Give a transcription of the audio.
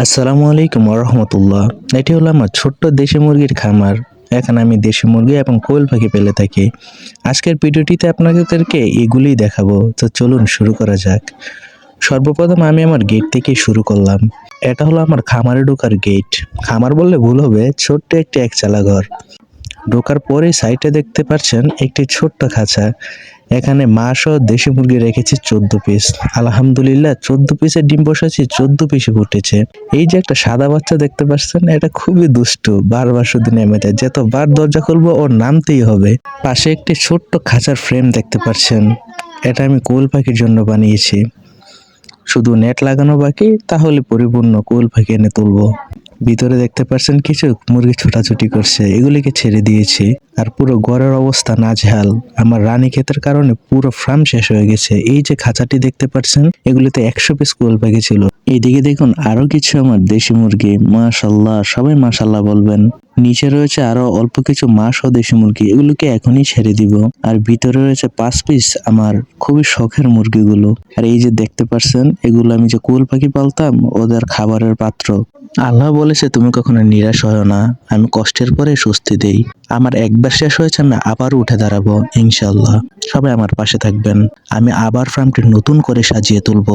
আসসালামু আলাইকুম রহমতুল্লাহ। এটি হলো আমার ছোট্ট দেশি মুরগির খামার। এখানে আমি দেশি মুরগি এবং কোয়েল পাখি পেলে থাকি। আজকের ভিডিওটিতে আপনাদেরকে এগুলিই দেখাবো, তো চলুন শুরু করা যাক। সর্বপ্রথম আমি আমার গেট থেকে শুরু করলাম। এটা হলো আমার খামারে ঢোকার গেট। খামার বললে ভুল হবে, ছোট্ট একটি একচালা ঘর। ঢোকার পরে সাইডে দেখতে পাচ্ছেন একটি ছোট্ট খাঁচা। এখানে মা সহ দেশি মুরগি রেখেছি 14 পিস। আলহামদুলিল্লাহ 14 পিসের ডিম বসাচ্ছি, 14 পিসে ফুটেছে। এই যে একটা সাদা বাচ্চা দেখতে পাচ্ছেন, এটা খুবই দুষ্টু, বারবার শুধু নেমে যায়, যতবার দরজা খুলবো ওর নামতেই হবে। পাশে একটি ছোট্ট খাঁচার ফ্রেম দেখতে পাচ্ছেন, এটা আমি কোয়েল পাখির জন্য বানিয়েছি। শুধু নেট লাগানো বাকি, তাহলে পরিপূর্ণ কোয়েল পাখি এনে তুলবো। ভিতরে দেখতে পাচ্ছেন কিছু মুরগি ছোটাছুটি করছে, এগুলিকে ছেড়ে দিয়েছি। আর পুরো ঘরের অবস্থা নাজেহাল, আমার রানীক্ষেতের কারণে পুরো ফার্ম শেষ হয়ে গেছে। এই যে খাঁচাটি দেখতে পাচ্ছেন, এগুলিতে 100 পিস কোয়েল পাখি ছিল। এইদিকে দেখুন আরো কিছু আমার দেশি মুরগি, মাশাল্লাহ, সবাই মাশাল্লাহ বলবেন। নিচে রয়েছে আরো অল্প কিছু মা সহ দেশি মুরগি, এগুলোকে এখনই ছেড়ে দিব। আর ভিতরে রয়েছে 5 পিস আমার খুবই শখের মুরগিগুলো। আর এই যে দেখতে পাচ্ছেন, এগুলো আমি যে কোয়েল পাখি পালতাম, ওদের খাবারের পাত্র। আল্লাহ বলেছে তুমি কখনো নিরাশ হয় না, আমি কষ্টের পরে স্বস্তি দেই। আমার একবার শেষ হয়েছে, আমি আবার উঠে দাঁড়াবো ইনশাআল্লাহ। সবাই আমার পাশে থাকবেন, আমি আবার ফার্মটি নতুন করে সাজিয়ে তুলবো।